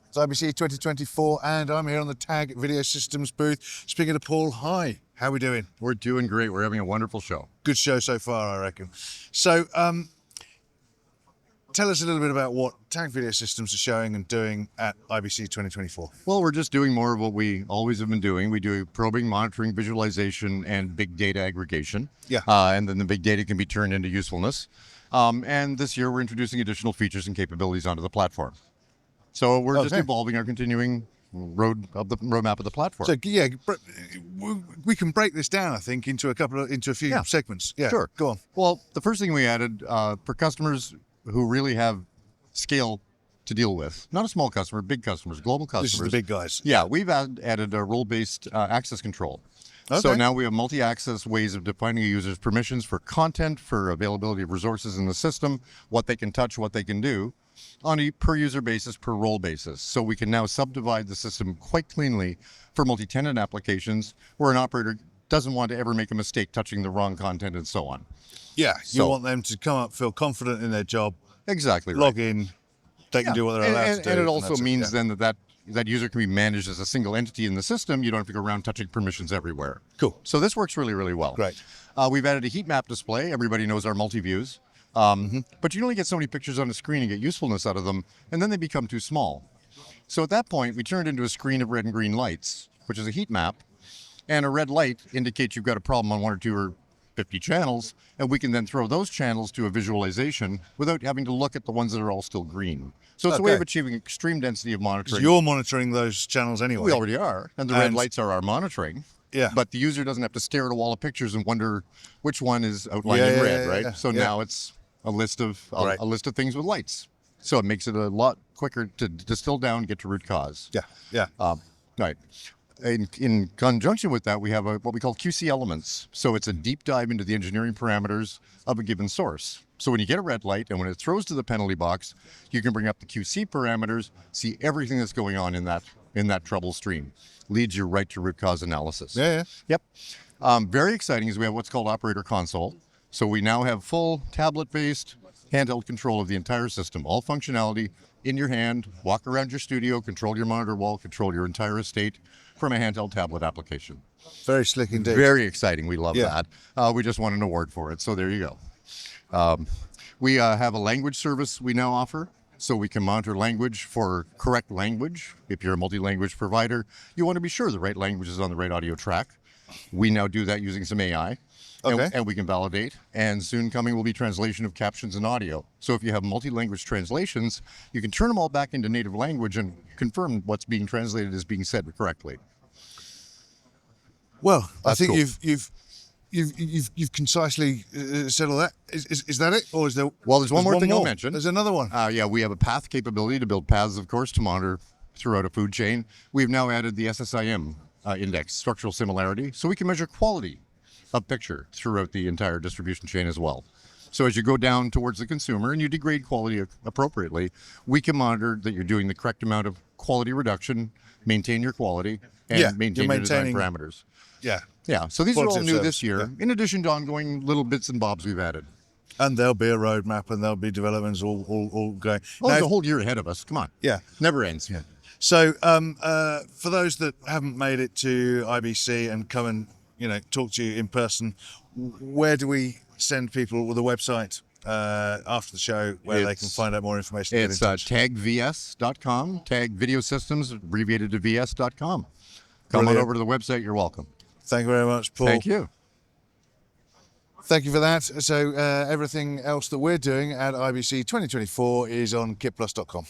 It's IBC 2024, and I'm here on the Tag Video Systems booth speaking to Paul. Hi, how are we doing? We're doing great. We're having a wonderful show. Good show so far, I reckon. So, tell us a little bit about what Tag Video Systems are showing and doing at IBC 2024. Well, we're just doing more of what we always have been doing. We do probing, monitoring, visualization, and big data aggregation. Yeah. And then the big data can be turned into usefulness. And this year we're introducing additional features and capabilities onto the platform. So we're just evolving our continuing roadmap of the platform. So yeah, we can break this down, I think, into a few segments. Yeah, sure. Go on. Well, the first thing we added for customers who really have scale to deal with, not a small customer, big customers, global customers. This is the big guys. Yeah, we've added a role-based access control. Okay. So now we have multi-access ways of defining a user's permissions for content, for availability of resources in the system, what they can touch, what they can do, on a per user basis, per role basis. So we can now subdivide the system quite cleanly for multi-tenant applications where an operator doesn't want to ever make a mistake touching the wrong content and so on. Yeah, you want them to come up, feel confident in their job. Exactly right. Log in, they can do what they're allowed to do. And it also means then that user can be managed as a single entity in the system. You don't have to go around touching permissions everywhere. Cool. So this works really, really well. Great. We've added a heat map display. Everybody knows our multi-views. But you can only get so many pictures on the screen and get usefulness out of them, and then they become too small. So at that point, we turn it into a screen of red and green lights, which is a heat map. And a red light indicates you've got a problem on 1 or 2 or 50 channels, and we can then throw those channels to a visualization without having to look at the ones that are all still green. So it's a way of achieving extreme density of monitoring. You're monitoring those channels anyway. We already are, and the red lights are our monitoring. Yeah. But the user doesn't have to stare at a wall of pictures and wonder which one is outlined in red, right? So now it's a list of things with lights. So it makes it a lot quicker to distill down, get to root cause. Yeah. Right. In conjunction with that, we have what we call QC elements. So it's a deep dive into the engineering parameters of a given source. So when you get a red light and when it throws to the penalty box, you can bring up the QC parameters, see everything that's going on in that trouble stream. Leads you right to root cause analysis. Yeah. Yep. Very exciting is we have what's called Operator Console. So we now have full tablet-based handheld control of the entire system, all functionality in your hand, walk around your studio, control your monitor wall, control your entire estate from a handheld tablet application. Very slick indeed. Very exciting. We love that. We just won an award for it, so there you go. We have a language service we now offer, so we can monitor language for correct language. If you're a multi-language provider, you want to be sure the right language is on the right audio track. We now do that using some AI. And we can validate, and soon coming will be translation of captions and audio. So if you have multi-language translations, you can turn them all back into native language and confirm what's being translated is being said correctly. Well, That's I think cool. you've concisely said all that. Is that it, or is there? Well, there's one more thing I'll mention. There's another one. We have a path capability to build paths, of course, to monitor throughout a food chain. We've now added the SSIM index, structural similarity, so we can measure quality of picture throughout the entire distribution chain as well. So as you go down towards the consumer and you degrade quality appropriately, we can monitor that you're doing the correct amount of quality reduction, maintain your quality, and maintain your design parameters. Yeah. So these are all new this year, in addition to ongoing little bits and bobs we've added. And there'll be a roadmap, and there'll be developments all going. Well, there's a whole year ahead of us. Come on. Yeah. Never ends. Yeah. So for those that haven't made it to IBC and come and talk to you in person, where do we send people with a website after the show where they can find out more information? It's tagvs.com, Tag Video Systems, abbreviated to vs.com. Come on over to the website. You're welcome. Thank you very much, Paul. Thank you. Thank you for that. So everything else that we're doing at IBC 2024 is on kitplus.com.